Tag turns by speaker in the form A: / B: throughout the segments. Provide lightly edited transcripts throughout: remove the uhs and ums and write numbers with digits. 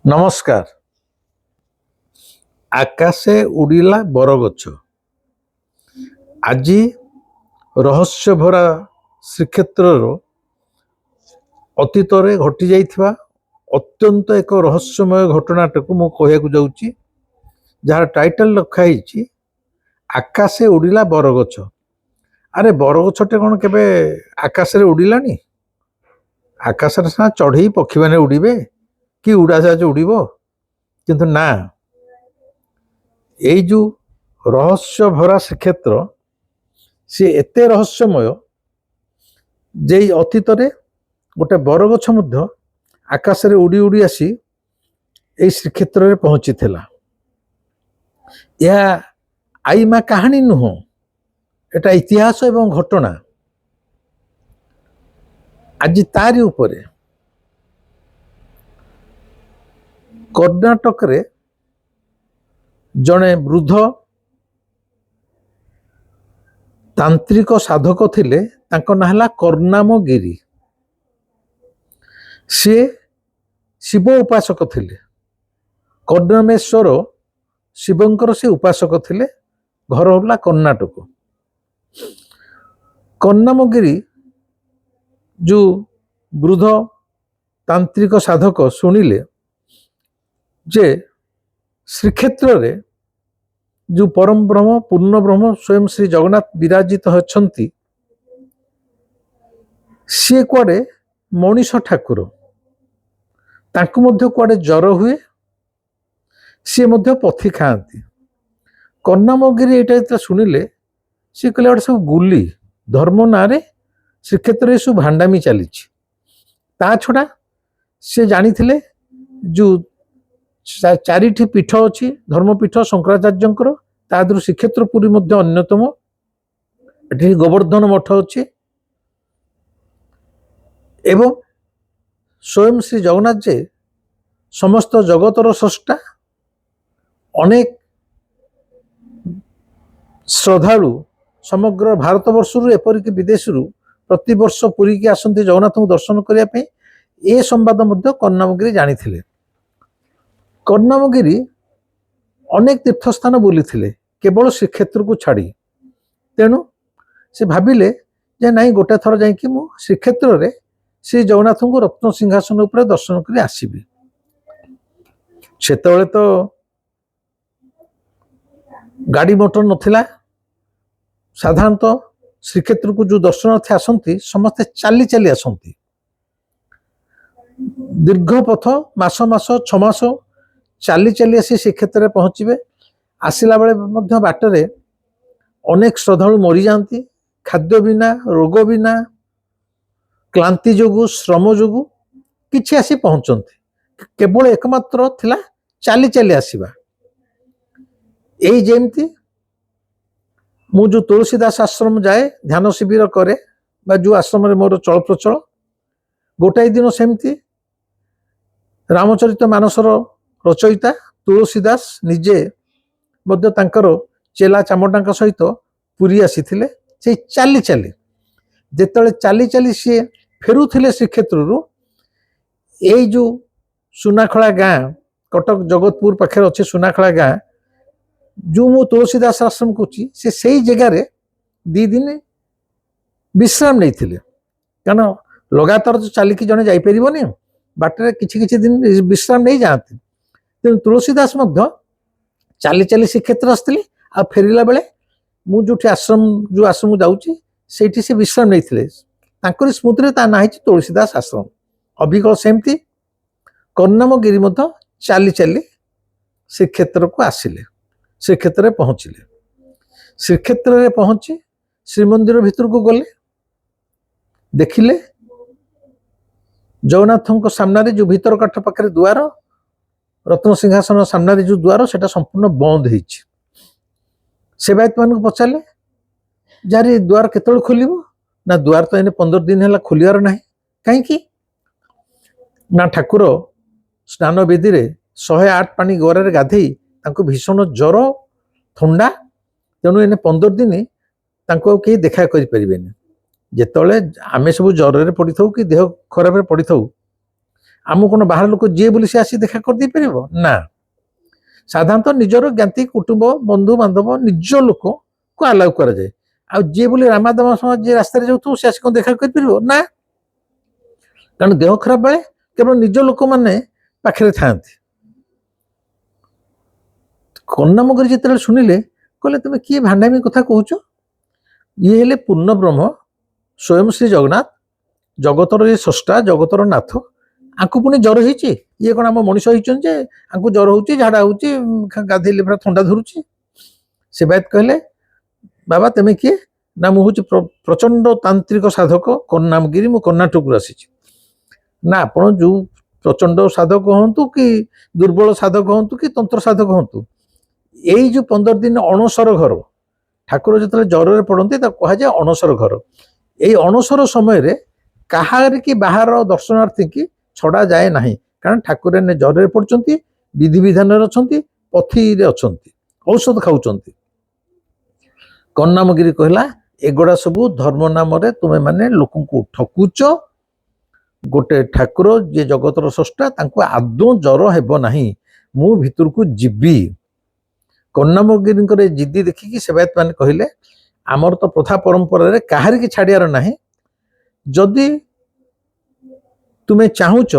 A: ନମସ୍କାର। ଆକାଶେ ଉଡ଼ିଲା ବରଗଛ। ଆଜି ରହସ୍ୟ ଭରା ଶ୍ରୀକ୍ଷେତ୍ରର ଅତୀତରେ ଘଟି ଯାଇଥିବା ଅତ୍ୟନ୍ତ ଏକ ରହସ୍ୟମୟ ଘଟଣାଟାକୁ ମୁଁ କହିବାକୁ ଯାଉଛି, ଯାହାର ଟାଇଟଲ ଲେଖା ହେଇଛି ଆକାଶେ ଉଡ଼ିଲା ବରଗଛ। ଆରେ ବରଗଛଟେ କ'ଣ କେବେ ଆକାଶରେ ଉଡ଼ିଲାଣି? ଆକାଶରେ ସିନା ଚଢ଼େଇ ପକ୍ଷୀମାନେ ଉଡ଼ିବେ କି ଉଡ଼ାଜାହାଜ ଉଡ଼ିବ, କିନ୍ତୁ ନା, ଏଇ ଯେଉଁ ରହସ୍ୟ ଭରା ଶ୍ରୀକ୍ଷେତ୍ର ସେ ଏତେ ରହସ୍ୟମୟ ଯେ ଅତୀତରେ ଗୋଟେ ବରଗଛ ମଧ୍ୟ ଆକାଶରେ ଉଡ଼ି ଉଡ଼ି ଆସି ଏଇ ଶ୍ରୀକ୍ଷେତ୍ରରେ ପହଞ୍ଚିଥିଲା। ଏହା ଆଇମା କାହାଣୀ ନୁହଁ, এটা ଇତିହାସ ଏବଂ ଘଟଣା। ଆଜି ତାରି ଉପରେ କର୍ଣ୍ଣାଟକରେ ଜଣେ ବୃଦ୍ଧ ତାନ୍ତ୍ରିକ ସାଧକ ଥିଲେ, ତାଙ୍କ ନାଁ ହେଲା କର୍ଣ୍ଣାମଗିରି। ସିଏ ଶିବ ଉପାସକ ଥିଲେ। କର୍ଣ୍ଣମେଶ୍ୱର ଶିବଙ୍କର ସେ ଉପାସକ ଥିଲେ। ଘର ହେଲା କର୍ଣ୍ଣାଟକ। କର୍ଣ୍ଣାମଗିରି ଯେଉଁ ବୃଦ୍ଧ ତାନ୍ତ୍ରିକ ସାଧକ ଶୁଣିଲେ ଯେ ଶ୍ରୀକ୍ଷେତ୍ରରେ ଯେଉଁ ପରମ ବ୍ରହ୍ମ ପୂର୍ଣ୍ଣ ବ୍ରହ୍ମ ସ୍ୱୟଂ ଶ୍ରୀ ଜଗନ୍ନାଥ ବିରାଜିତ ଅଛନ୍ତି, ସିଏ କୁଆଡ଼େ ମଣିଷ ଠାକୁର, ତାଙ୍କୁ ମଧ୍ୟ କୁଆଡ଼େ ଜ୍ୱର ହୁଏ, ସିଏ ମଧ୍ୟ ପଥି ଖାଆନ୍ତି। କର୍ଣ୍ଣାମଗିରି ଏଇଟା ଯେତେବେଳେ ଶୁଣିଲେ ସିଏ କହିଲେ ଗୋଟେ ସବୁ ଗୁଲି, ଧର୍ମ ନାଁରେ ଶ୍ରୀକ୍ଷେତ୍ରରେ ଏସବୁ ଭାଣ୍ଡାମି ଚାଲିଛି। ତା ଛଡ଼ା ସେ ଜାଣିଥିଲେ ଯେଉଁ ଚାରିଟି ପୀଠ ଅଛି, ଧର୍ମପୀଠ ଶଙ୍କରାଚାର୍ଯ୍ୟଙ୍କର, ତା ଦେହରୁ ଶ୍ରୀକ୍ଷେତ୍ର ପୁରୀ ମଧ୍ୟ ଅନ୍ୟତମ। ଏଠି ଗୋବର୍ଦ୍ଧନ ମଠ ଅଛି ଏବଂ ସ୍ୱୟଂ ଶ୍ରୀ ଜଗନ୍ନାଥ ଯେ ସମସ୍ତ ଜଗତର ସ୍ରଷ୍ଟା। ଅନେକ ଶ୍ରଦ୍ଧାଳୁ ସମଗ୍ର ଭାରତବର୍ଷରୁ ଏପରିକି ବିଦେଶରୁ ପ୍ରତିବର୍ଷ ପୁରୀକି ଆସନ୍ତି ଜଗନ୍ନାଥଙ୍କୁ ଦର୍ଶନ କରିବା ପାଇଁ। ଏ ସମ୍ବାଦ ମଧ୍ୟ କର୍ଣ୍ଣାମଗିରି ଜାଣିଥିଲେ। କର୍ଣ୍ଣାମଗିରି ଅନେକ ତୀର୍ଥସ୍ଥାନ ବୁଲିଥିଲେ କେବଳ ଶ୍ରୀକ୍ଷେତ୍ରକୁ ଛାଡ଼ି। ତେଣୁ ସେ ଭାବିଲେ ଯେ ନାଇଁ, ଗୋଟେ ଥର ଯାଇକି ମୁଁ ଶ୍ରୀକ୍ଷେତ୍ରରେ ଶ୍ରୀ ଜଗନ୍ନାଥଙ୍କୁ ରତ୍ନ ସିଂହାସନ ଉପରେ ଦର୍ଶନ କରି ଆସିବି। ସେତେବେଳେ ତ ଗାଡ଼ି ମଟର ନଥିଲା। ସାଧାରଣତଃ ଶ୍ରୀକ୍ଷେତ୍ରକୁ ଯେଉଁ ଦର୍ଶନାର୍ଥୀ ଆସନ୍ତି ସମସ୍ତେ ଚାଲି ଚାଲି ଆସନ୍ତି। ଦୀର୍ଘ ପଥ, ମାସ ମାସ 6 ମାସ ଚାଲି ଚାଲି ଆସି ଶ୍ରୀକ୍ଷେତ୍ରରେ ପହଞ୍ଚିବେ। ଆସିଲା ବେଳେ ମଧ୍ୟ ବାଟରେ ଅନେକ ଶ୍ରଦ୍ଧାଳୁ ମରିଯାଆନ୍ତି, ଖାଦ୍ୟ ବିନା, ରୋଗ ବିନା, କ୍ଳାନ୍ତି ଯୋଗୁଁ, ଶ୍ରମ ଯୋଗୁଁ କିଛି ଆସି ପହଞ୍ଚନ୍ତି। କେବଳ ଏକମାତ୍ର ଥିଲା ଚାଲି ଚାଲି ଆସିବା। ଏଇ ଯେମିତି ମୁଁ ଯେଉଁ ତୁଳସୀ ଦାସ ଆଶ୍ରମ ଯାଏ, ଧ୍ୟାନ ଶିବିର କରେ, ବା ଯେଉଁ ଆଶ୍ରମରେ ମୋର ଚଳପ୍ରଚଳ, ଗୋଟାଏ ଦିନ ସେମିତି ରାମଚରିତ ମାନସର ରଚୟିତା ତୁଳସୀ ଦାସ ନିଜେ ମଧ୍ୟ ତାଙ୍କର ଚେଲା ଚାମଟାଙ୍କ ସହିତ ପୁରୀ ଆସିଥିଲେ। ସେଇ ଚାଲି ଚାଲି ଯେତେବେଳେ ଚାଲି ଚାଲି ସିଏ ଫେରୁଥିଲେ ଶ୍ରୀକ୍ଷେତ୍ରରୁ, ଏଇ ଯେଉଁ ସୁନାଖଳା ଗାଁ, କଟକ ଜଗତପୁର ପାଖରେ ଅଛି ସୁନାଖଳା ଗାଁ, ଯେଉଁ ମୁଁ ତୁଳସୀ ଦାସ ଆଶ୍ରମ କରୁଛି, ସେ ସେଇ ଜାଗାରେ 2 ଦିନ ବିଶ୍ରାମ ନେଇଥିଲେ। କାରଣ ଲଗାତାର ତ ଚାଲିକି ଜଣେ ଯାଇପାରିବନି, ବାଟରେ କିଛି କିଛି ଦିନ ବିଶ୍ରାମ ନେଇ ଯାଆନ୍ତି। ତେଣୁ ତୁଳସୀ ଦାସ ମଧ୍ୟ ଚାଲି ଚାଲି ଶ୍ରୀକ୍ଷେତ୍ର ଆସିଥିଲେ। ଆଉ ଫେରିଲା ବେଳେ ମୁଁ ଯେଉଁ ଆଶ୍ରମ ଯାଉଛି ସେଇଠି ସେ ବିଶ୍ରାମ ନେଇଥିଲେ। ତାଙ୍କରି ସ୍ମୃତିରେ ତା ନାଁ ହେଇଛି ତୁଳସୀ ଦାସ ଆଶ୍ରମ। ଅବିକଳ ସେମିତି କର୍ଣ୍ଣାମଗିରି ମଧ୍ୟ ଚାଲି ଚାଲି ଶ୍ରୀକ୍ଷେତ୍ରକୁ ଆସିଲେ, ଶ୍ରୀକ୍ଷେତ୍ରରେ ପହଞ୍ଚିଲେ। ଶ୍ରୀକ୍ଷେତ୍ରରେ ପହଞ୍ଚି ଶ୍ରୀମନ୍ଦିର ଭିତରକୁ ଗଲେ, ଦେଖିଲେ ଜଗନ୍ନାଥଙ୍କ ସାମ୍ନାରେ ଯେଉଁ ଭିତର କାଠ ପାଖରେ ଦୁଆର, ରତ୍ନ ସିଂହାସନ ସାମ୍ନାରେ ଯେଉଁ ଦୁଆର, ସେଟା ସମ୍ପୂର୍ଣ୍ଣ ବନ୍ଦ ହେଇଛି। ସେବାୟତ ମାନଙ୍କୁ ପଚାରିଲେ, ଯାହାର ଏ ଦୁଆର କେତେବେଳେ ଖୋଲିବ? ନା, ଦୁଆର ତ ଏନେ 15 ଦିନ ହେଲା ଖୋଲିବାର ନାହିଁ। କାହିଁକି? ନା, ଠାକୁର ସ୍ନାନ ବେଦୀରେ 108 ପାଣି ଗରାରେ ଗାଧେଇ ତାଙ୍କୁ ଭୀଷଣ ଜ୍ୱର, ଥଣ୍ଡା, ତେଣୁ ଏନେ 15 ଦିନ ତାଙ୍କୁ ଆଉ କେହି ଦେଖା କରିପାରିବେନି। ଯେତେବେଳେ ଆମେ ସବୁ ଜ୍ୱରରେ ପଡ଼ିଥାଉ କି ଦେହ ଖରାପରେ ପଡ଼ିଥାଉ, आम कौन बाहर लोक जी बोली से आसी देखा कर दे परिबो ना साधारणतः निजर ज्ञाति कुटुंब बंधु बांधव निज लोक को अलाउ कर जाए आ जी बोली रामादाम समाज जे रास्ता जाऊ से आसी कौन देखा कर परिबो ना कारण देह खराब बेले केवल निज लोक मैंने पाखे था कन्नामगरी जिते शुणिले कहले तुम किए भांडामी कथा कहूच ये हेले पूर्ण ब्रह्म स्वयं श्री जगन्नाथ जगतर ये स्रष्टा जगतर नाथ आंकु पुणी जर होती ये कौन आम मनीष होती आंकु जर हो झाड़ा हो गाधेले पूरा थंडा धरुची सेवायत कहले बाबा तुम किए ना मुझे प्रचंड तांत्रिक साधक कन्नामगिरी मु कर्णाटक आसी ना आपण जो प्रचंड साधक हूँ कि दुर्बल साधक हूँ कि तंत्र साधक हूँ यही जो 15 दिन अणसर घर ठाकुर जो जर पड़ते कह जाए अणसर घर यही अणसर समय कहार कि बाहर दर्शनार्थी की छड़ा जाए ना कारण ठाकुर ने जर पड़ते विधि विधान अच्छा पथी अच्छा औषध खाऊं कन्नामगिरी कहला एगुड़ा सब धर्म नाम तुम्हें माने लोक ठकुच गोटे ठाकुर जे जगतर स्रष्टा आदौ जर हेब नाही मु भितर को जीवी कन्नामगिरी जिद्दी देखिकी सेवायत मैंने कहले आमर तो प्रथा परंपरा कहार की छाड़ियार ना जदि तुम्हें चाहूच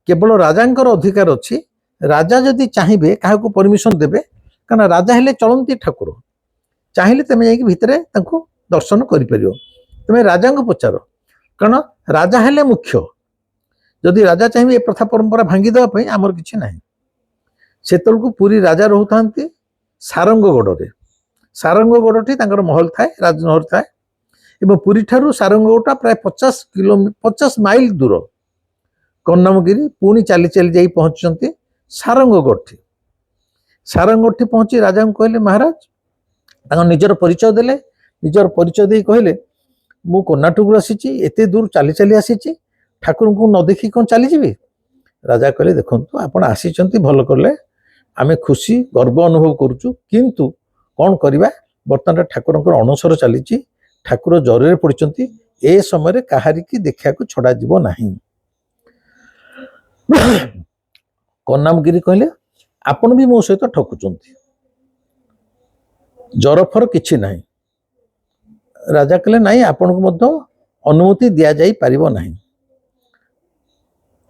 A: केवल राजांकर अधिकार अच्छी राजा जदि चाहिए क्या परमिशन देवे कारण राजा हेले चलती ठाकुर चाहिए तुम जा भितर दर्शन कर तुम्हें राजा को पचार कारण राजा हेले मुख्य जदि राजा चाहिए प्रथा परंपरा भांगी देवाई आमर किसी ना से पुरी राजा रोता सारंगगढ़ सारंगगढ़ महल थाए राजनहर थाए एवं पुरी ठारू सारंगगढ़ प्राय 50 माइल दूर कन्नामगिरी पुणी चली चली जा पहुंचते सारंगगढ़ सारंगगढ़ पहुंची राजा को कहले महाराज निजर परिचय देले निजर परिचय दे कहले मु कर्णाटक आसी एते दूर चली चली आसी ठाकुर को न देखी कौन चली जी राजा कहले देखु आपण आसी भल कले आमे खुशी गर्व अनुभव करुचु किंतु कौन करवा बर्तमान ठाकुर अणसर चली ठाकुर जरे पड़ते ए समय कहारी की देखा छड़ा जीव ना कन्नामगिरी कहले आपण भी मो सहित ठकुंट जरफर किछि ना राजा कहले नाई आपण को अनुमति दि जाई पारिबो नाही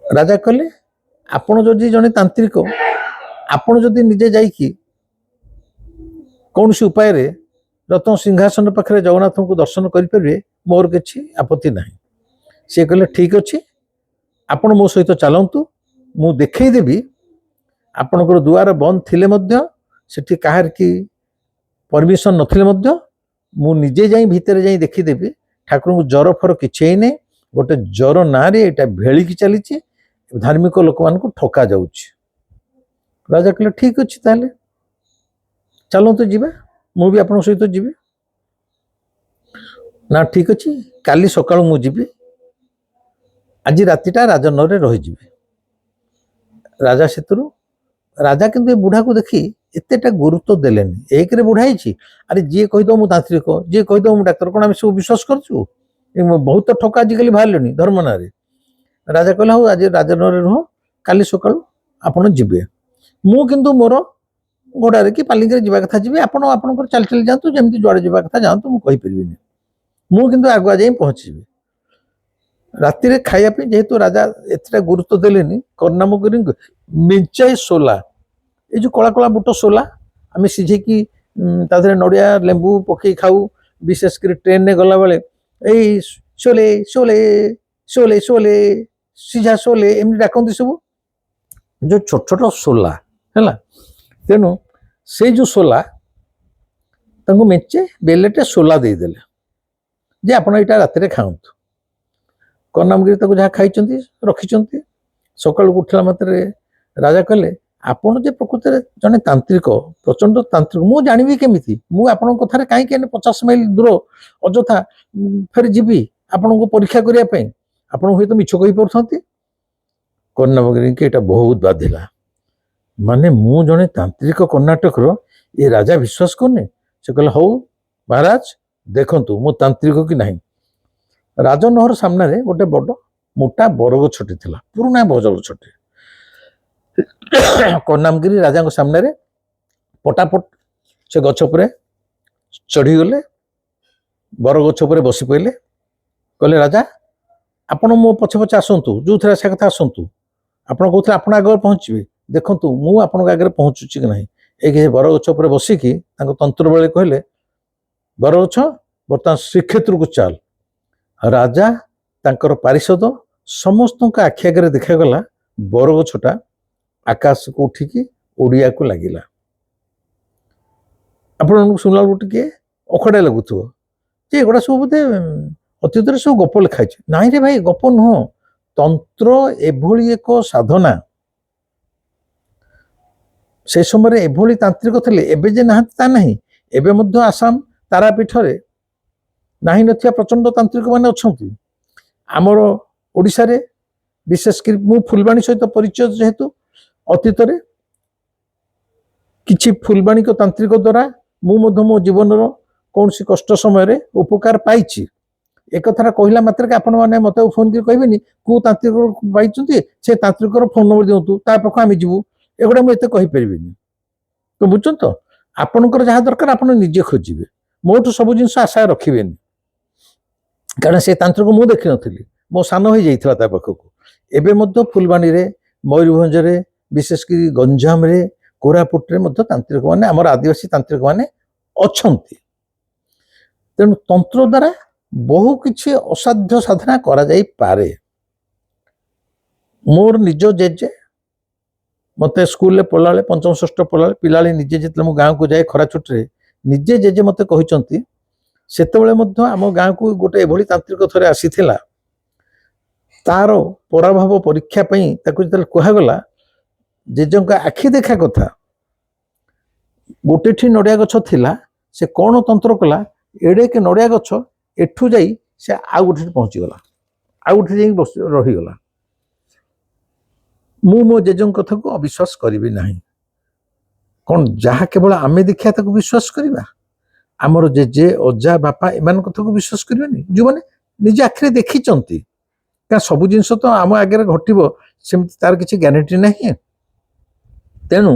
A: राजा कहले आपण जदि जने तांत्रिक आपण जदि निजे जाइकी कौन सी उपाय रे रत्न सिंहासन पाखे जगन्नाथ को दर्शन करें मोर किसी आपत्ति ना सी कहले ठीक अच्छे आपण मो सहित चलतु मु देखईदेवी आपणकर दुआर बंद थिले सेठी कहार की परमिशन नथिले मु निजे जाई भितर जाई देखीदेवी ठाकुर को जर फर किछि नहीं गोटे जर ना एटा भेलिकी चली धार्मिक लोक मान ठका जाउछि राजा कहले ठीक अच्छे ताले चलतु जीवा मु भी आपण सहित जीवी ना ठीक अच्छे काली सकाळु मु जीवी आज रातिटा राजनहर रही राजा से राजा किंतु बुढ़ा को देखी एतेटा गुरुत्व देलेनी एक रे बुढ़ा ही अरे जी कहीद मु तांत्रिक जी कहीद मु डाक्तर कौन आम सब विश्वास करूँ बहुत ठका आजिकल बाहर धर्म ना राजा कहला हूँ आज राजनहर रुह काली सकाळु आपण जीवे मु किंतु मोर घोड़ार कि पालिंग जावा कथा जी आपण चली चली जातु जमी जुआड़े जावा कथा जातु मुझे मु किंतु आगुआ जाई पहुँची राति खायापी जेहेतु राजा एतटा गुरुत्व देलेनी कन्नामगिरी मिंचाई सोला ये जो कला कला बुट सोला आम सीझेकी तादरे नड़िया लेंबू पकई खाऊ विशेषकर ट्रेन में गला बेले यही सोले सोले सोले सोले सीझा सोले एमती डाकती सब जो छोट छोट सोला है तेणु से जो सोला मेचे बेलेटे सोला देदेले जे आप रात खाऊँ कन्नामगिरी जहाँ खाई रखी सकाल उठला मात्रे राजा कहले आपण जे प्रकृति में जड़े तांत्रिक प्रचंड तांत्रिक मु जानी केमी मुझे कथार कहीं 50 माइल दूर अजथा फेर जीवी आपण को परीक्षा करने आप हूँ तो मिछ कही पार्थ कन्नामगिरी के यहाँ बहुत बाधिला माने मु जड़े तांत्रिक कर्णाटक ये राजा विश्वास करने से कहले हौ महाराज देखंतु मु तांत्रिक कि नहीं राजनहर सामने गोटे बड़ ମୋଟା ବରଗଛଟି ଥିଲା, ପୁରୁଣା ବରଗଛଟି। କର୍ଣ୍ଣାମଗିରି ରାଜାଙ୍କ ସାମ୍ନାରେ ପଟାପଟ ସେ ଗଛ ଉପରେ ଚଢ଼ିଗଲେ, ବରଗଛ ଉପରେ ବସି ପଡ଼ିଲେ। କହିଲେ ରାଜା ଆପଣ ମୋ ପଛେ ପଛେ ଆସନ୍ତୁ, ଯେଉଁଥିରେ ଆସିବା କଥା ଆସନ୍ତୁ। ଆପଣ କହୁଥିଲେ ଆପଣ ଆଗରେ ପହଞ୍ଚିବେ, ଦେଖନ୍ତୁ ମୁଁ ଆପଣଙ୍କ ଆଗରେ ପହଞ୍ଚୁଛି କି ନାହିଁ। ଏଇ ବରଗଛ ଉପରେ ବସିକି ତାଙ୍କ ତନ୍ତ୍ର ବଳେ କହିଲେ ବରଗଛ ବର୍ତ୍ତମାନ ଶ୍ରୀକ୍ଷେତ୍ରକୁ ଚାଲ। ରାଜା ତାଙ୍କର ପାରିଷଦ ସମସ୍ତଙ୍କ ଆଖି ଆଗରେ ଦେଖାଗଲା ବରଗଛଟା ଆକାଶକୁ ଉଠିକି ଓଡ଼ିଆକୁ ଲାଗିଲା। ଆପଣଙ୍କୁ ଶୁଣିଲା ବେଳକୁ ଟିକେ ଅଖଡ଼ା ଲାଗୁଥିବ ଯେ ଏଗୁଡ଼ା ସବୁ ବୋଧେ ଅତୀତରେ ସବୁ ଗପ ଲେଖା ହେଇଛି। ନାଇଁ ରେ ଭାଇ, ଗପ ନୁହଁ, ତନ୍ତ୍ର ଏଭଳି ଏକ ସାଧନା। ସେ ସମୟରେ ଏଭଳି ତାନ୍ତ୍ରିକ ଥିଲେ, ଏବେ ଯେ ନାହାନ୍ତି ତା ନାହିଁ। ଏବେ ମଧ୍ୟ ଆସାମ ତାରାପୀଠରେ ନାହିଁ ନଥିବା ପ୍ରଚଣ୍ଡ ତାନ୍ତ୍ରିକ ମାନେ ଅଛନ୍ତି। ଆମର ଓଡ଼ିଶାରେ ବିଶେଷ କରି ମୁଁ ଫୁଲବାଣୀ ସହିତ ପରିଚୟ ଯେହେତୁ, ଅତୀତରେ କିଛି ଫୁଲବାଣୀଙ୍କ ତାନ୍ତ୍ରିକ ଦ୍ୱାରା ମୁଁ ମଧ୍ୟ ମୋ ଜୀବନର କୌଣସି କଷ୍ଟ ସମୟରେ ଉପକାର ପାଇଛି। ଏକଥାଟା କହିଲା ମାତ୍ରକେ ଆପଣମାନେ ମୋତେ ଫୋନ କରି କହିବେନି କେଉଁ ତାନ୍ତ୍ରିକ ପାଇଛନ୍ତି, ସେ ତାନ୍ତ୍ରିକର ଫୋନ ନମ୍ବର ଦିଅନ୍ତୁ, ତା ପାଖକୁ ଆମେ ଯିବୁ। ଏଗୁଡ଼ା ମୁଁ ଏତେ କହିପାରିବିନି। ତ ବୁଝୁଛନ୍ତି ତ, ଆପଣଙ୍କର ଯାହା ଦରକାର ଆପଣ ନିଜେ ଖୋଜିବେ, ମୋଠୁ ସବୁ ଜିନିଷ ଆଶା ରଖିବେନି। କାରଣ ସେ ତାନ୍ତ୍ରିକ ମୁଁ ଦେଖିନଥିଲି, ମୋ ସାନ ହେଇଯାଇଥିଲା ତା ପାଖକୁ। ଏବେ ମଧ୍ୟ ଫୁଲବାଣୀରେ, ମୟୂରଭଞ୍ଜରେ, ବିଶେଷ କରି ଗଞ୍ଜାମରେ, କୋରାପୁଟରେ ମଧ୍ୟ ତାନ୍ତ୍ରିକ ମାନେ, ଆମର ଆଦିବାସୀ ତାନ୍ତ୍ରିକ ମାନେ ଅଛନ୍ତି। ତେଣୁ ତନ୍ତ୍ର ଦ୍ୱାରା ବହୁ କିଛି ଅସାଧ୍ୟ ସାଧନା କରାଯାଇପାରେ। ମୋର ନିଜ ଜେଜେ ମୋତେ ସ୍କୁଲରେ ପଢ଼ିଲାବେଳେ, ପଞ୍ଚମ ଷଷ୍ଠ ପଢ଼ିଲାବେଳେ, ପିଲାବେଳେ ନିଜେ ଯେତେବେଳେ ମୁଁ ଗାଁକୁ ଯାଏ ଖରା ଛୁଟିରେ, ନିଜେ ଜେଜେ ମୋତେ କହିଛନ୍ତି ସେତେବେଳେ ମଧ୍ୟ ଆମ ଗାଁକୁ ଗୋଟେ ଏଭଳି ତାନ୍ତ୍ରିକ ଥରେ ଆସିଥିଲା। ତାର ପରାଭବ ପରୀକ୍ଷା ପାଇଁ ତାକୁ ଯେତେବେଳେ କୁହାଗଲା, ଜେଜେଙ୍କ ଆଖି ଦେଖା କଥା, ଗୋଟେଠି ନଡ଼ିଆ ଗଛ ଥିଲା, ସେ କ'ଣ ତନ୍ତ୍ର କଲା, ଏଡ଼େକେ ନଡ଼ିଆ ଗଛ ଏଠୁ ଯାଇ ସେ ଆଉ ଗୋଟେ ପହଞ୍ଚିଗଲା, ଆଉ ଗୋଟେ ଯାଇକି ରହିଗଲା। ମୁଁ ମୋ ଜେଜେଙ୍କ କଥାକୁ ଅବିଶ୍ୱାସ କରିବି ନାହିଁ। କ'ଣ ଯାହା କେବଳ ଆମେ ଦେଖିବା ତାକୁ ବିଶ୍ୱାସ କରିବା? ଆମର ଜେଜେ, ଅଜା, ବାପା ଏମାନଙ୍କ କଥାକୁ ବିଶ୍ୱାସ କରିବାନି, ଯେଉଁମାନେ ନିଜ ଆଖିରେ ଦେଖିଛନ୍ତି। କାରଣ ସବୁ ଜିନିଷ ତ ଆମ ଆଗରେ ଘଟିବ ସେମିତି ତାର କିଛି ଗ୍ୟାରେଣ୍ଟି ନାହିଁ। ତେଣୁ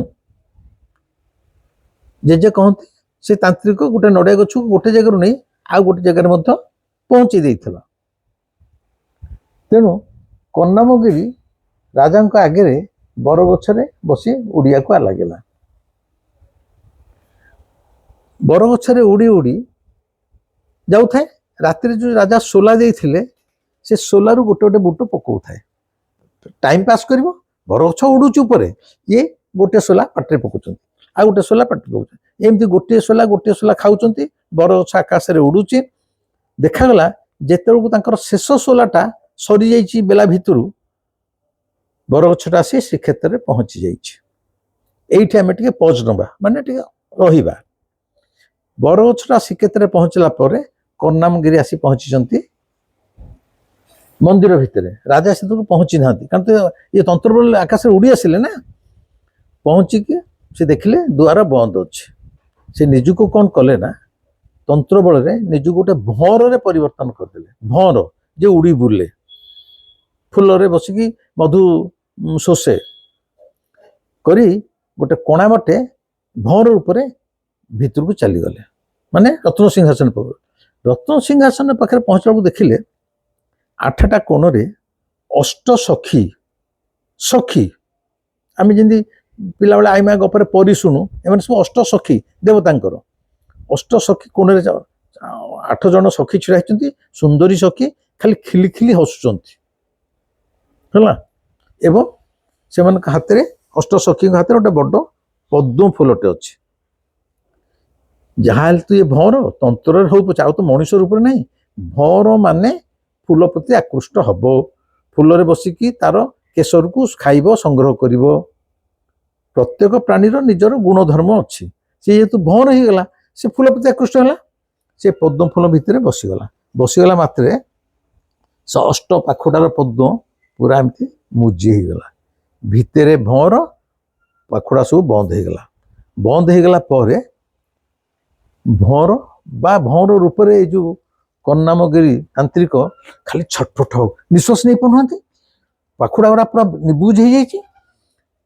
A: ଜେଜେ କହନ୍ତି ସେ ତାନ୍ତ୍ରିକ ଗୋଟେ ନଡ଼ିଆ ଗଛକୁ ଗୋଟେ ଜାଗାରୁ ନେଇ ଆଉ ଗୋଟେ ଜାଗାରେ ମଧ୍ୟ ପହଞ୍ଚି ଦେଇଥିଲା। ତେଣୁ କର୍ଣ୍ଣାମଗିରି ରାଜାଙ୍କ ଆଗରେ ବରଗଛରେ ବସି ଉଡ଼ିବାକୁ ଲାଗିଲା। ବରଗଛରେ ଉଡ଼ି ଉଡ଼ି ଯାଉଥାଏ। ରାତିରେ ଯେଉଁ ରାଜା ସୋଲା ଦେଇଥିଲେ, ସେ ସୋଲାରୁ ଗୋଟେ ଗୋଟେ ବୁଟ ପକାଉଥାଏ, ଟାଇମ ପାସ୍ କରିବ। ବରଗଛ ଉଡ଼ୁଛି ଉପରେ, ଇଏ ଗୋଟିଏ ସୋଲା ପାଟିରେ ପକାଉଛନ୍ତି, ଆଉ ଗୋଟେ ସୋଲା ପାଟିରେ ପକାଉଛନ୍ତି। ଏମିତି ଗୋଟିଏ ସୋଲା ଖାଉଛନ୍ତି। ବରଗଛ ଆକାଶରେ ଉଡ଼ୁଛି। ଦେଖାଗଲା ଯେତେବେଳକୁ ତାଙ୍କର ଶେଷ ସୋଲାଟା ସରିଯାଇଛି ବେଲା ଭିତରୁ, ବରଗଛଟା ଆସି ଶ୍ରୀକ୍ଷେତ୍ରରେ ପହଞ୍ଚି ଯାଇଛି। ଏଇଠି ଆମେ ଟିକେ ପଜ ନେବା, ମାନେ ଟିକେ ରହିବା। ବରଗଛଟା ଶ୍ରୀକ୍ଷେତ୍ରରେ ପହଞ୍ଚିଲା ପରେ କର୍ଣ୍ଣାମଗିରି ଆସି ପହଞ୍ଚିଛନ୍ତି ମନ୍ଦିର ଭିତରେ। ରାଜା ସେତକୁ ପହଞ୍ଚି ନାହାନ୍ତି, କାରଣ ଇଏ ତନ୍ତ୍ର ବଳ ଆକାଶରେ ଉଡ଼ି ଆସିଲେ ନା। ପହଞ୍ଚିକି ସେ ଦେଖିଲେ ଦୁଆର ବନ୍ଦ ଅଛି। ସେ ନିଜକୁ କ'ଣ କଲେ ନା, ତନ୍ତ୍ର ବଳରେ ନିଜକୁ ଗୋଟେ ଭଁରରେ ପରିବର୍ତ୍ତନ କରିଦେଲେ। ଭଁର ଯେ ଉଡ଼ି ବୁଲେ, ଫୁଲରେ ବସିକି ମଧୁ ଶୋଷେ କରି ଗୋଟେ କଣା ବାଟେ ଭଁର ଉପରେ ଭିତରକୁ ଚାଲିଗଲେ, ମାନେ ରତ୍ନ ସିଂହାସନ ପାଖରେ। ରତ୍ନ ସିଂହାସନ ପାଖରେ ପହଞ୍ଚିବାକୁ ଦେଖିଲେ 8ଟା କୋଣରେ ଅଷ୍ଟସଖୀ। ସଖୀ ଆମେ ଯେମିତି ପିଲାବେଳେ ଆଇମା ଗପରେ ପରି ଶୁଣୁ, ଏମାନେ ସବୁ ଅଷ୍ଟସଖୀ ଦେବତାଙ୍କର। ଅଷ୍ଟସଖୀ କୋଣରେ 8 ଜଣ ସଖୀ ଛିଡ଼ା ହେଇଛନ୍ତି। ସୁନ୍ଦରୀ ସଖୀ ଖାଲି ଖିଲି ଖିଲି ହସୁଛନ୍ତି ହେଲା। ଏବଂ ସେମାନଙ୍କ ହାତରେ, ଅଷ୍ଟସଖୀଙ୍କ ହାତରେ ଗୋଟେ ବଡ଼ ପଦ୍ମ ଫୁଲଟେ ଅଛି। ଯାହା ହେଲେ ତୁ ଏ ଭଁର ତନ୍ତ୍ରରେ ହଉ ପଛେ, ଆଉ ତ ମଣିଷ ରୂପରେ ନାହିଁ। ଭଁର ମାନେ ଫୁଲ ପ୍ରତି ଆକୃଷ୍ଟ ହବ, ଫୁଲରେ ବସିକି ତାର କେଶରକୁ ଖାଇବ, ସଂଗ୍ରହ କରିବ। ପ୍ରତ୍ୟେକ ପ୍ରାଣୀର ନିଜର ଗୁଣଧର୍ମ ଅଛି। ସେ ଯେହେତୁ ଭଁର ହେଇଗଲା, ସେ ଫୁଲ ପ୍ରତି ଆକୃଷ୍ଟ ହେଲା। ସେ ପଦ୍ମ ଫୁଲ ଭିତରେ ବସିଗଲା। ବସିଗଲା ମାତ୍ରେ ସେ ଅଷ୍ଟ ପାଖୁଡ଼ାର ପଦ୍ମ ପୁରା ଏମିତି ମୁଜି ହେଇଗଲା। ଭିତରେ ଭଁର ପାଖୁଡ଼ା ସବୁ ବନ୍ଦ ହେଇଗଲା। ବନ୍ଦ ହେଇଗଲା ପରେ ଭଁର ବା ଭଁର ରୂପରେ ଏଇ ଯେଉଁ କର୍ଣ୍ଣାମଗିରି ତାନ୍ତ୍ରିକ ଖାଲି ଛଟଫଟ ହଉ, ନିଶ୍ୱାସ ନେଇ ପାରୁନାହାନ୍ତି, ପାଖୁଡ଼ା ଗୁଡ଼ା ପୁରା ନିବୁଜ ହେଇଯାଇଛି,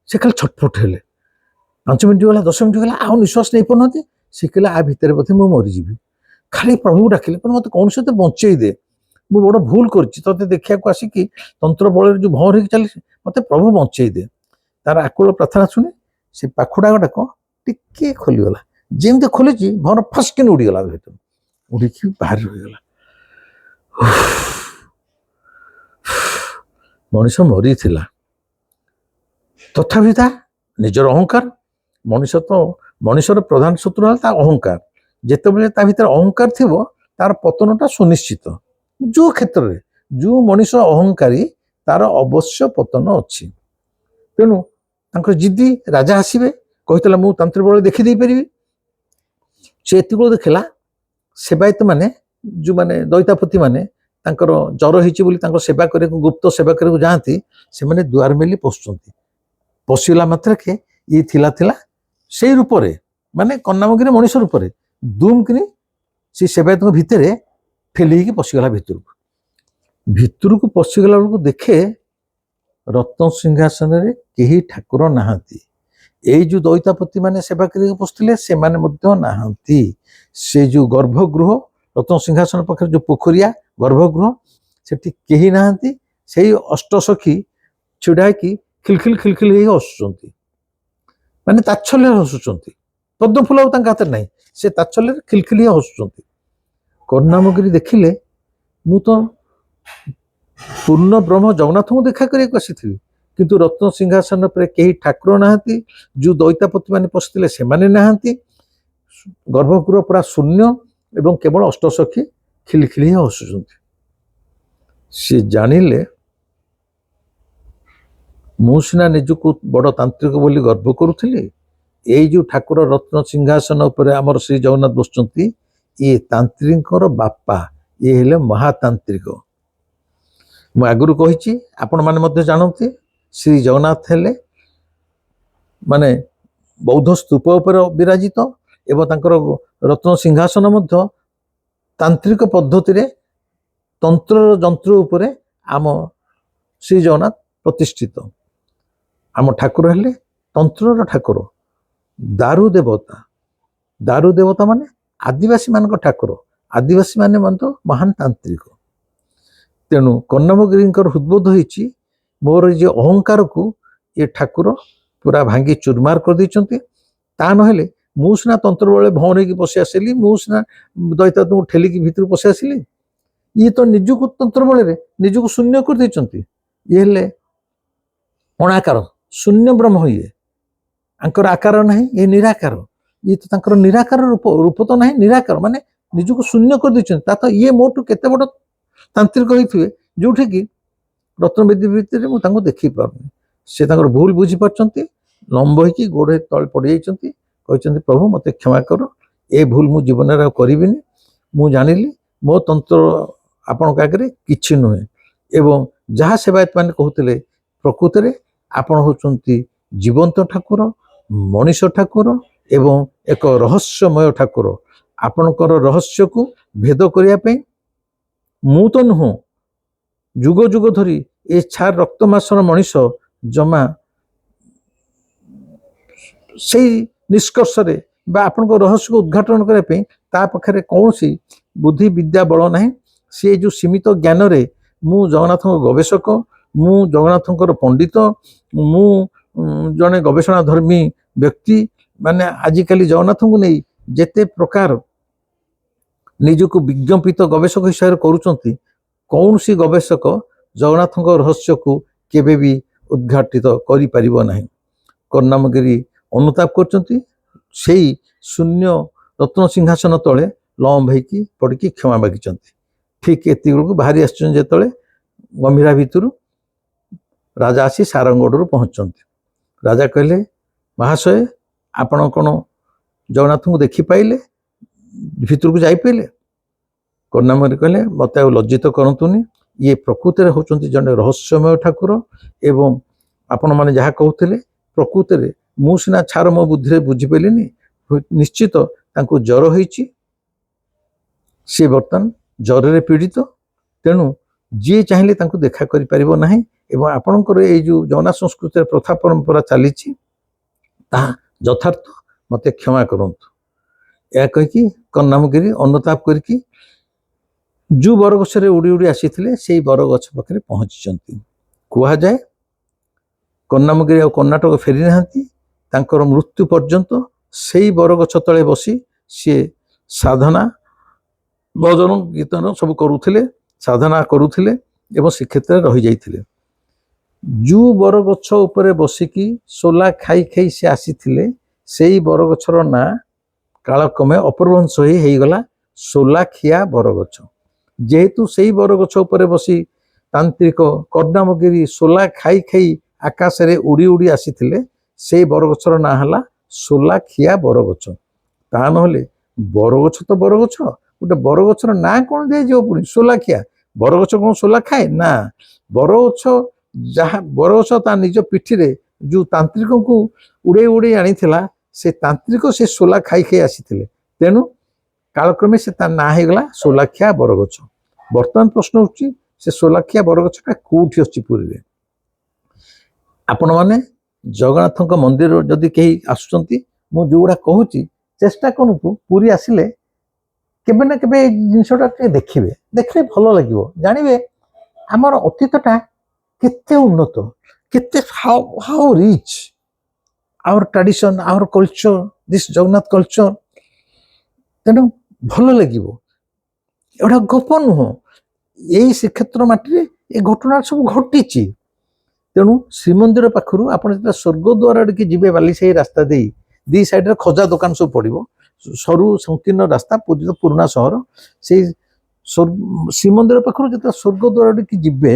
A: ସେ ଖାଲି ଛଟଫଟ ହେଲେ। 5 ମିନିଟ୍ ଗଲା, 10 ମିନିଟ୍ ଗଲା, ଆଉ ନିଶ୍ୱାସ ନେଇ ପାରୁନାହାନ୍ତି। ସେ କହିଲେ ଆ ଭିତରେ ବୋଧେ ମୁଁ ମରିଯିବି। ଖାଲି ପ୍ରଭୁକୁ ଡାକିଲେ, ମୋତେ କୌଣସି ସହିତ ବଞ୍ଚେଇ ଦେ, ମୁଁ ବଡ଼ ଭୁଲ କରିଛି, ତତେ ଦେଖିବାକୁ ଆସିକି ତନ୍ତ୍ର ବଳରେ ଯୋଉ ଭଅଁର ହେଇକି ଚାଲିଛି, ମୋତେ ପ୍ରଭୁ ବଞ୍ଚେଇ ଦେ। ତାର ଆକୁଳ ପ୍ରାର୍ଥନା ଶୁଣି ସେ ପାଖୁଡ଼ା ଗୁଡ଼ାକ ଟିକେ ଖୋଲିଗଲା। ଯେମିତି ଖୋଲିଛି ଭଅଁର ଫାସ୍ କିନି ଉଡ଼ିଗଲା ଭିତରୁ, ଉଡ଼ିକି ବାହାରେ ରହିଗଲା। ମଣିଷ ମରିଥିଲା, ତଥାପି ତା ନିଜର ଅହଙ୍କାର। ମଣିଷର ପ୍ରଧାନ ଶତ୍ରୁ ହେଲା ତା ଅହଙ୍କାର। ଯେତେବେଳେ ତା ଭିତରେ ଅହଙ୍କାର ଥିବ ତାର ପତନଟା ସୁନିଶ୍ଚିତ। ଯୋଉ କ୍ଷେତ୍ରରେ ଯୋଉ ମଣିଷ ଅହଙ୍କାରୀ ତାର ଅବଶ୍ୟ ପତନ ଅଛି। ତେଣୁ ତାଙ୍କର ଜିଦି, ରାଜା ଆସିବେ, କହିଥିଲା ମୁଁ ତାନ୍ତ୍ରିକ ବଳ ଦେଖିଦେଇ ପାରିବି। ସେ ଏତିକି ଦେଖିଲା, ସେବାୟତ ମାନେ ଯୋଉମାନେ ଦଇତାପତି ମାନେ ତାଙ୍କର ଜ୍ୱର ହେଇଛି ବୋଲି ତାଙ୍କର ସେବା କରିବାକୁ, ଗୁପ୍ତ ସେବା କରିବାକୁ ଯାଆନ୍ତି, ସେମାନେ ଦୁଆର ମେଲି ପଶୁଛନ୍ତି। ପଶିଲା ମାତ୍ରକେ ଇଏ ଥିଲା ସେଇ ରୂପରେ, ମାନେ କର୍ଣ୍ଣାମଗିରି ମଣିଷ ରୂପରେ, ଦୁମ୍ କିନି ସେ ସେବାୟତଙ୍କ ଭିତରେ ଠେଲି ହେଇକି ପଶିଗଲା ଭିତରକୁ ପଶିଗଲା ବେଳକୁ ଦେଖେ ରତ୍ନ ସିଂହାସନରେ କେହି ଠାକୁର ନାହାନ୍ତି। ଏଇ ଯୋଉ ଦଇତାପତି ମାନେ ସେବା କରିବାକୁ ପଶୁଥିଲେ ସେମାନେ ମଧ୍ୟ ନାହାନ୍ତି। ସେ ଯୋଉ ଗର୍ଭଗୃହ, ରତ୍ନ ସିଂହାସନ ପାଖରେ ଯୋଉ ପୋଖରିଆ ଗର୍ଭଗୃହ, ସେଠି କେହି ନାହାନ୍ତି। ସେଇ ଅଷ୍ଟସଖୀ ଛିଡ଼ା ହେଇକି ଖିଲଖିଲ ହେଇକି ହସୁଛନ୍ତି, ମାନେ ତାଚ୍ଛଲ୍ୟରେ ହସୁଛନ୍ତି। ପଦ୍ମଫୁଲ ଆଉ ତାଙ୍କ ହାତରେ ନାହିଁ, ସେ ତାଚ୍ଛଲ୍ୟରେ ଖିଲଖିଲ ହେଇ ହସୁଛନ୍ତି। କର୍ଣ୍ଣାମଗିରି ଦେଖିଲେ ମୁଁ ତ ପୂର୍ଣ୍ଣ ବ୍ରହ୍ମ ଜଗନ୍ନାଥଙ୍କୁ ଦେଖା କରିବାକୁ ଆସିଥିଲି, କିନ୍ତୁ ରତ୍ନ ସିଂହାସନ ଉପରେ କେହି ଠାକୁର ନାହାନ୍ତି। ଯୋଉ ଦଇତାପତି ମାନେ ପଶିଥିଲେ ସେମାନେ ନାହାନ୍ତି। ଗର୍ଭଗୃହ ପୁରା ଶୂନ୍ୟ ଏବଂ କେବଳ ଅଷ୍ଟସଖୀ ଖିଲଖିଲ ହେଇ ହସୁଛନ୍ତି। ସେ ଜାଣିଲେ ମୁଁ ସିନା ନିଜକୁ ବଡ଼ ତାନ୍ତ୍ରିକ ବୋଲି ଗର୍ବ କରୁଥିଲି, ଏଇ ଯୋଉ ଠାକୁର ରତ୍ନ ସିଂହାସନ ଉପରେ ଆମର ଶ୍ରୀ ଜଗନ୍ନାଥ ବସୁଛନ୍ତି, ଇଏ ତାନ୍ତ୍ରିକଙ୍କର ବାପା, ଇଏ ହେଲେ ମହାତାନ୍ତ୍ରିକ। ମୁଁ ଆଗରୁ କହିଛି, ଆପଣମାନେ ମଧ୍ୟ ଜାଣନ୍ତି, ଶ୍ରୀ ଜଗନ୍ନାଥ ହେଲେ ମାନେ ବୌଦ୍ଧ ସ୍ତୂପ ଉପରେ ବିରାଜିତ ଏବଂ ତାଙ୍କର ରତ୍ନ ସିଂହାସନ ମଧ୍ୟ ତାନ୍ତ୍ରିକ ପଦ୍ଧତିରେ ତନ୍ତ୍ରର ଯନ୍ତ୍ର ଉପରେ ଆମ ଶ୍ରୀ ଜଗନ୍ନାଥ ପ୍ରତିଷ୍ଠିତ। ଆମ ଠାକୁର ହେଲେ ତନ୍ତ୍ରର ଠାକୁର, ଦାରୁ ଦେବତା। ଦାରୁ ଦେବତା ମାନେ ଆଦିବାସୀ ମାନଙ୍କ ଠାକୁର, ଆଦିବାସୀ ମାନେ ମଧ୍ୟ ମହାନ ତାନ୍ତ୍ରିକ। ତେଣୁ କର୍ଣ୍ଣାମଗିରିଙ୍କର ହୃଦବୋଧ ହେଇଛି, ମୋର ଏ ଯେ ଅହଙ୍କାରକୁ ଏ ଠାକୁର ପୁରା ଭାଙ୍ଗି ଚୁରମାର କରିଦେଇଛନ୍ତି। ତା ନହେଲେ ମୁଁ ସିନା ତନ୍ତ୍ର ବଳରେ ଭଅଁର ହେଇକି ପଶି ଆସିଲି, ମୁଁ ସିନା ଦଇତାପତିଙ୍କୁ ଠେଲିକି ଭିତରକୁ ପଶି ଆସିଲି, ଇଏ ତ ନିଜକୁ ତନ୍ତ୍ର ବଳରେ ନିଜକୁ ଶୂନ୍ୟ କରିଦେଇଛନ୍ତି। ଇଏ ହେଲେ ଅଣାକାର ଶୂନ୍ୟ ବ୍ରହ୍ମ, ଇଏ ଆଙ୍କର ଆକାର ନାହିଁ, ଇଏ ନିରାକାର। ଇଏ ତ ତାଙ୍କର ନିରାକାର ରୂପ ତ ନାହିଁ, ନିରାକାର ମାନେ ନିଜକୁ ଶୂନ୍ୟ କରିଦେଇଛନ୍ତି। ତା ତ ଇଏ ମୋଠୁ କେତେ ବଡ଼ ତାନ୍ତ୍ରିକ ହେଇଥିବେ, ଯୋଉଠିକି ରତ୍ନବେଦୀ ଭିତରେ ମୁଁ ତାଙ୍କୁ ଦେଖି ପାରୁନି। ସେ ତାଙ୍କର ଭୁଲ ବୁଝିପାରୁଛନ୍ତି, ଲମ୍ବ ହେଇକି ଗୋଡ଼ ତଳେ ପଡ଼ିଯାଇଛନ୍ତି, କହିଛନ୍ତି ପ୍ରଭୁ ମୋତେ କ୍ଷମା କର, ଏ ଭୁଲ ମୁଁ ଜୀବନରେ ଆଉ କରିବିନି। ମୁଁ ଜାଣିଲି ମୋ ତନ୍ତ୍ର ଆପଣଙ୍କ ଆଗରେ କିଛି ନୁହେଁ। ଏବଂ ଯାହା ସେବାୟତ ମାନେ କହୁଥିଲେ, ପ୍ରକୃତରେ ଆପଣ ହେଉଛନ୍ତି ଜୀବନ୍ତ ଠାକୁର, ମଣିଷ ଠାକୁର ଏବଂ ଏକ ରହସ୍ୟମୟ ଠାକୁର। ଆପଣଙ୍କର ରହସ୍ୟକୁ ଭେଦ କରିବା ପାଇଁ ମୁଁ ତ ନୁହଁ, ଯୁଗ ଯୁଗ ଧରି ଏ ଛାର ରକ୍ତ ମାଂସର ମଣିଷ ଜମା ସେଇ ନିଷ୍କର୍ଷରେ ବା ଆପଣଙ୍କ ରହସ୍ୟକୁ ଉଦ୍ଘାଟନ କରିବା ପାଇଁ ତା ପାଖରେ କୌଣସି ବୁଦ୍ଧି ବିଦ୍ୟା ବଳ ନାହିଁ। ସେ ଯୋଉ ସୀମିତ ଜ୍ଞାନରେ ମୁଁ ଜଗନ୍ନାଥଙ୍କ ଗବେଷକ, ମୁଁ ଜଗନ୍ନାଥଙ୍କର ପଣ୍ଡିତ, ମୁଁ ଜଣେ ଗବେଷଣା ଧର୍ମୀ ବ୍ୟକ୍ତି। ମାନେ ଆଜିକାଲି ଜଗନ୍ନାଥଙ୍କୁ ନେଇ ଯେତେ ପ୍ରକାର ନିଜକୁ ବିଜ୍ଞପିତ ଗବେଷକ ହିସାବରେ କରୁଛନ୍ତି, କୌଣସି ଗବେଷକ ଜଗନ୍ନାଥଙ୍କ ରହସ୍ୟକୁ କେବେ ବି ଉଦ୍ଘାଟିତ କରିପାରିବ ନାହିଁ। କର୍ଣ୍ଣାମଗିରି ଅନୁତାପ କରୁଛନ୍ତି, ସେଇ ଶୂନ୍ୟ ରତ୍ନ ସିଂହାସନ ତଳେ ଲମ୍ବ ହେଇକି ପଡ଼ିକି କ୍ଷମା ମାଗିଛନ୍ତି। ଠିକ୍ ଏତିକି ବେଳକୁ ବାହାରି ଆସିଛନ୍ତି ଯେତେବେଳେ ଗମ୍ଭୀରା ଭିତରୁ ରାଜା ଆସି ସାରଙ୍ଗଡ଼ରୁ ପହଞ୍ଚନ୍ତି। ରାଜା କହିଲେ, ମହାଶୟ ଆପଣ କ'ଣ ଜଗନ୍ନାଥଙ୍କୁ ଦେଖିପାଇଲେ, ଭିତରକୁ ଯାଇପାରିଲେ? କର୍ଣ୍ଣାମଗିରି କହିଲେ, ମୋତେ ଆଉ ଲଜ୍ଜିତ କରନ୍ତୁନି, ଇଏ ପ୍ରକୃତରେ ହେଉଛନ୍ତି ଜଣେ ରହସ୍ୟମୟ ଠାକୁର। ଏବଂ ଆପଣମାନେ ଯାହା କହୁଥିଲେ, ପ୍ରକୃତରେ ମୁଁ ସିନା ଛାର ମୋ ବୁଦ୍ଧିରେ ବୁଝିପାରିଲିନି, ନିଶ୍ଚିତ ତାଙ୍କୁ ଜ୍ୱର ହେଇଛି, ସେ ବର୍ତ୍ତମାନ ଜ୍ୱରରେ ପୀଡ଼ିତ, ତେଣୁ ଯିଏ ଚାହିଁଲେ ତାଙ୍କୁ ଦେଖା କରିପାରିବ ନାହିଁ ଏବଂ ଆପଣଙ୍କର ଏଇ ଯେଉଁ ଜଗନ୍ନାଥ ସଂସ୍କୃତିର ପ୍ରଥା ପରମ୍ପରା ଚାଲିଛି ତାହା ଯଥାର୍ଥ, ମୋତେ କ୍ଷମା କରନ୍ତୁ। ଏହା କହିକି କର୍ଣ୍ଣାମଗିରି ଅନୁତାପ କରିକି ଯେଉଁ ବରଗଛରେ ଉଡ଼ି ଉଡ଼ି ଆସିଥିଲେ ସେଇ ବରଗଛ ପାଖରେ ପହଞ୍ଚିଛନ୍ତି। କୁହାଯାଏ କର୍ଣ୍ଣାମଗିରି ଆଉ କର୍ଣ୍ଣାଟକ ଫେରି ନାହାନ୍ତି, ତାଙ୍କର ମୃତ୍ୟୁ ପର୍ଯ୍ୟନ୍ତ ସେଇ ବରଗଛ ତଳେ ବସି ସିଏ ସାଧନା ଭଜନ କୀର୍ତ୍ତନ ସବୁ କରୁଥିଲେ, ସାଧନା କରୁଥିଲେ ଏବଂ ଶ୍ରୀକ୍ଷେତ୍ରରେ ରହିଯାଇଥିଲେ। ଯେଉଁ ବରଗଛ ଉପରେ ବସିକି ସୋଲା ଖାଇ ଖାଇ ସେ ଆସିଥିଲେ ସେଇ ବରଗଛର ନାଁ କାଳକ୍ରମେ ଅପଭ୍ରଂଶ ହେଇଗଲା ସୋଲାଖିଆ ବରଗଛ। ଯେହେତୁ ସେଇ ବରଗଛ ଉପରେ ବସି ତାନ୍ତ୍ରିକ କର୍ଣ୍ଣାମଗିରି ସୋଲା ଖାଇ ଖାଇ ଆକାଶରେ ଉଡ଼ି ଉଡ଼ି ଆସିଥିଲେ, ସେଇ ବରଗଛର ନାଁ ହେଲା ସୋଲାଖିଆ ବରଗଛ। ତା ନହେଲେ ବରଗଛ ତ ବରଗଛ, ଗୋଟେ ବରଗଛର ନାଁ କ'ଣ ଦିଆଯିବ ପୁଣି ସୋଲାଖିଆ? ବରଗଛ କ'ଣ ସୋଲା ଖାଏ? ନା, ବରଗଛ ବରଗଛ ତା ନିଜ ପିଠିରେ ଯେଉଁ ତାନ୍ତ୍ରିକଙ୍କୁ ଉଡ଼େଇ ଉଡ଼େଇ ଆଣିଥିଲା, ସେ ତାନ୍ତ୍ରିକ ସେ ସୋଲା ଖାଇ ଖାଇ ଆସିଥିଲେ, ତେଣୁ କାଳକ୍ରମେ ସେ ତା ନାଁ ହେଇଗଲା ସୋଲାଖିଆ ବରଗଛ। ବର୍ତ୍ତମାନ ପ୍ରଶ୍ନ ହେଉଛି ସେ ସୋଲାଖିଆ ବରଗଛଟା କୋଉଠି ଅଛି ପୁରୀରେ? ଆପଣମାନେ ଜଗନ୍ନାଥଙ୍କ ମନ୍ଦିର ଯଦି କେହି ଆସୁଛନ୍ତି, ମୁଁ ଯେଉଁଗୁଡ଼ା କହୁଛି ଚେଷ୍ଟା କରନ୍ତୁ ପୁରୀ ଆସିଲେ କେବେ ନା କେବେ ଏଇ ଜିନିଷଟା ଟିକେ ଦେଖିବେ, ଦେଖିଲେ ଭଲ ଲାଗିବ, ଜାଣିବେ ଆମର ଅତୀତଟା କେତେ ଉନ୍ନତ, କେତେ how rich our tradition, our culture, this Jagannath culture. ତେଣୁ ଭଲ ଲାଗିବ, ଏଗୁଡ଼ା ଗପ ନୁହଁ, ଏଇ ଶ୍ରୀକ୍ଷେତ୍ର ମାଟିରେ ଏ ଘଟଣା ସବୁ ଘଟିଛି। ତେଣୁ ଶ୍ରୀମନ୍ଦିର ପାଖରୁ ଆପଣ ଯେତେବେଳେ ସ୍ୱର୍ଗଦ୍ୱାର ଆଡ଼ିକି ଯିବେ ବାଲିସାହି ରାସ୍ତା ଦେଇ, ଦି ସାଇଡ୍ରେ ଖଜା ଦୋକାନ ସବୁ ପଡ଼ିବ, ସରୁ ସଂକୀର୍ଣ୍ଣ ରାସ୍ତା, ପୁରୀ ପୁରୁଣା ସହର। ସେଇ ଶ୍ରୀମନ୍ଦିର ପାଖରୁ ଯେତେବେଳେ ସ୍ୱର୍ଗଦ୍ୱାର ଆଡ଼ିକି ଯିବେ,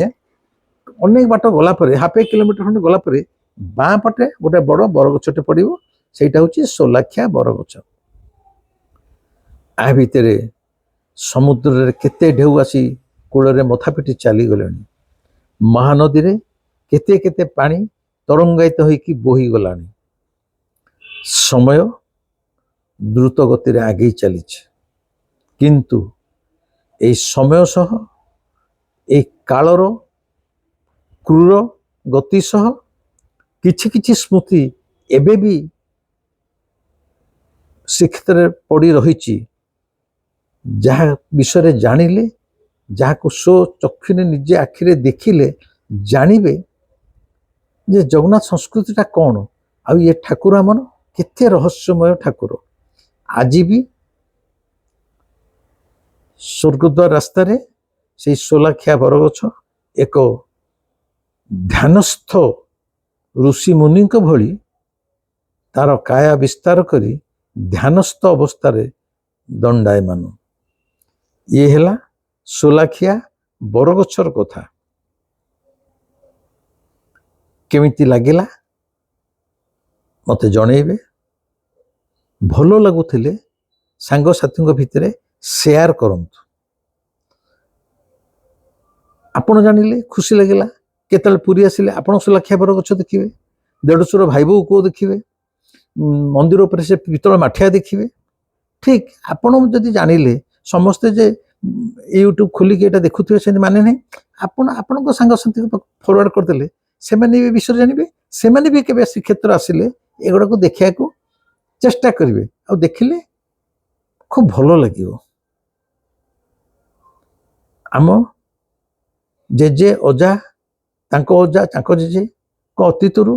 A: ଅନେକ ବାଟ ଗଲା ପରେ, ହାଫ୍ କିଲୋମିଟର ଖଣ୍ଡେ ଗଲା ପରେ ବାଁ ପଟେ ଗୋଟେ ବଡ଼ ବରଗଛଟେ ପଡ଼ିବ, ସେଇଟା ହେଉଛି ସୋଲାଖିଆ ବରଗଛ। ଆ ଭିତରେ ସମୁଦ୍ରରେ କେତେ ଢେଉ ଆସି କୂଳରେ ମଥା ପିଟି ଚାଲିଗଲେଣି, ମହାନଦୀରେ କେତେ କେତେ ପାଣି ତରଙ୍ଗାୟିତ ହୋଇକି ବୋହିଗଲାଣି। ସମୟ ଦ୍ରୁତ ଗତିରେ ଆଗେଇ ଚାଲିଛି, କିନ୍ତୁ এই ସମୟ ସହ এই କାଳର କ୍ରୂର ଗତି ସହ କିଛି କିଛି ସ୍ମୃତି ଏବେ ବି ଶ୍ରୀକ୍ଷେତ୍ରରେ ପଡ଼ି ରହିଛି, ଯାହା ବିଷୟରେ ଜାଣିଲେ, ଯାହାକୁ ସ୍ୱଚକ୍ଷୁରେ ନିଜେ ଆଖିରେ ଦେଖିଲେ ଜାଣିବେ ଯେ ଜଗନ୍ନାଥ ସଂସ୍କୃତିଟା କ'ଣ, ଆଉ ଏ ଠାକୁର ଆମର କେତେ ରହସ୍ୟମୟ ଠାକୁର। ଆଜି ବି ସ୍ୱର୍ଗଦ୍ୱାର ରାସ୍ତାରେ ସେଇ ସୋଲାଖିଆ ବରଗଛ ଏକ ଧ୍ୟାନସ୍ଥ ଋଷି ମୁନିଙ୍କ ଭଳି ତାର କାୟା ବିସ୍ତାର କରି ଧ୍ୟାନସ୍ଥ ଅବସ୍ଥାରେ ଦଣ୍ଡାୟମାନ। ଇଏ ହେଲା ସୋଲାଖିଆ ବରଗଛର କଥା। କେମିତି ଲାଗିଲା ମୋତେ ଜଣେଇବେ, ଭଲ ଲାଗୁଥିଲେ ସାଙ୍ଗସାଥୀଙ୍କ ଭିତରେ ସେୟାର କରନ୍ତୁ। ଆପଣ ଜାଣିଲେ ଖୁସି ଲାଗିଲା, କେତେବେଳେ ପୁରୀ ଆସିଲେ ଆପଣ ସୋଲାଖିଆ ବରଗଛ ଦେଖିବେ, ଦେଢ଼ଶୁର ଭାଇ ବୋହୂ ପୁଅ ଦେଖିବେ, ମନ୍ଦିର ଉପରେ ସେ ପିତ୍ତଳ ମାଠିଆ ଦେଖିବେ। ଠିକ୍ ଆପଣ ଯଦି ଜାଣିଲେ ସମସ୍ତେ ଯେ ୟୁଟ୍ୟୁବ ଖୋଲିକି ଏଇଟା ଦେଖୁଥିବେ ସେମିତି ମାନେ ନାହିଁ, ଆପଣ ଆପଣଙ୍କ ସାଙ୍ଗସାଥୀଙ୍କ ପାଖକୁ ଫରୱାର୍ଡ କରିଦେଲେ ସେମାନେ ବି ବିଷୟରେ ଜାଣିବେ, ସେମାନେ ବି କେବେ ଶ୍ରୀକ୍ଷେତ୍ର ଆସିଲେ ଏଗୁଡ଼ାକୁ ଦେଖିବାକୁ ଚେଷ୍ଟା କରିବେ, ଆଉ ଦେଖିଲେ খুব ଭଲ ଲାଗିବ। ଆମ ଜେଜେ ଅଜା, ତାଙ୍କ ଅଜା, ତାଙ୍କ ଜେଜେଙ୍କ ଅତୀତରୁ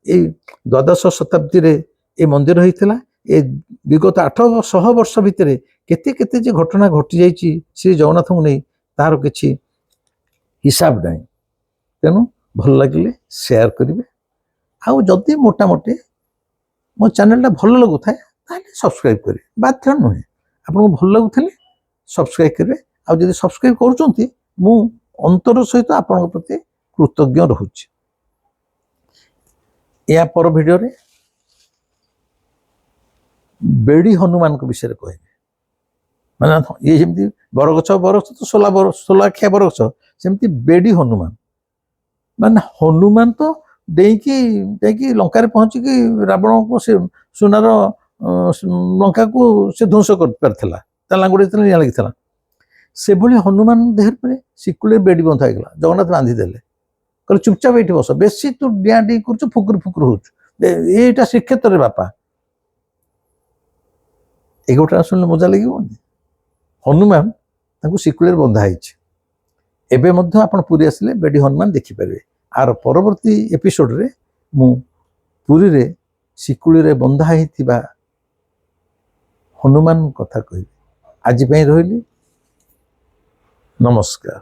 A: ଏଇ ଦ୍ୱାଦଶ ଶତାବ୍ଦୀରେ ଏ ମନ୍ଦିର ହେଇଥିଲା। ଏ ବିଗତ 800 ବର୍ଷ ଭିତରେ କେତେ କେତେ ଯେ ଘଟଣା ଘଟି ଯାଇଛି ଶ୍ରୀ ଜଗନ୍ନାଥଙ୍କୁ ନେଇ, ତାର କିଛି ହିସାବ ନାହିଁ। ତେଣୁ ଭଲ ଲାଗିଲେ ସେୟାର କରିବେ, ଆଉ ଯଦି ମୋଟାମୋଟି ମୋ ଚ୍ୟାନେଲଟା ଭଲ ଲାଗୁଥାଏ ତାହେଲେ ସବସ୍କ୍ରାଇବ୍ କରିବେ, ବାଧ୍ୟ ନୁହେଁ, ଆପଣଙ୍କୁ ଭଲ ଲାଗୁଥିଲେ ସବସ୍କ୍ରାଇବ୍ କରିବେ। ଆଉ ଯଦି ସବସ୍କ୍ରାଇବ୍ କରୁଛନ୍ତି ମୁଁ ଅନ୍ତର ସହିତ ଆପଣଙ୍କ ପ୍ରତି କୃତଜ୍ଞ ରହୁଛି। ଏହା ପର ଭିଡ଼ିଓରେ ବେଡ଼ି ହନୁମାନଙ୍କ ବିଷୟରେ କହିବେ। ମାନେ ଇଏ ଯେମିତି ବରଗଛ ତ ସୋଲାଖିଆ ବରଗଛ, ସେମିତି ବେଡ଼ି ହନୁମାନ, ମାନେ ହନୁମାନ ତ ଡେଇଁକି ଯାଇକି ଲଙ୍କାରେ ପହଞ୍ଚିକି ରାବଣକୁ ସେ ସୁନାର ଲଙ୍କାକୁ ସେ ଧ୍ୱଂସ କରିପାରିଥିଲା, ତା ଲାଙ୍ଗୁଡ଼ି ନିଆଁ ଲାଗିଥିଲା। ସେଭଳି ହନୁମାନ ଦେହରେ ମାନେ ଶିକୁଳିରେ ବେଡ଼ି ବନ୍ଧା ହେଇଗଲା। ଜଗନ୍ନାଥ ବାନ୍ଧିଦେଲେ, କହିଲେ ଚୁପଚାପ ଏଇଠି ବସ, ବେଶୀ ତୁ ଡିଆଁ ଡିଁ କରୁଛୁ, ଫୁକୁରୁ ଫୁକୁରୁ ହଉଛୁ, ଏଇଟା ଶ୍ରୀକ୍ଷେତ୍ରରେ ବାପା। ଏଇ ଗୋଟେ ଶୁଣିଲେ ମଜା ଲାଗିବନି? ହନୁମାନ ତାଙ୍କୁ ଶିକୁଳିରେ ବନ୍ଧା ହେଇଛି। ଏବେ ମଧ୍ୟ ଆପଣ ପୁରୀ ଆସିଲେ ବେଡ଼ି ହନୁମାନ ଦେଖିପାରିବେ। ଆର ପରବର୍ତ୍ତୀ ଏପିସୋଡରେ ମୁଁ ପୁରୀରେ ଶିକୁଳିରେ ବନ୍ଧା ହେଇଥିବା ହନୁମାନ କଥା କହିବି। ଆଜି ପାଇଁ ରହିଲି, ନମସ୍କାର।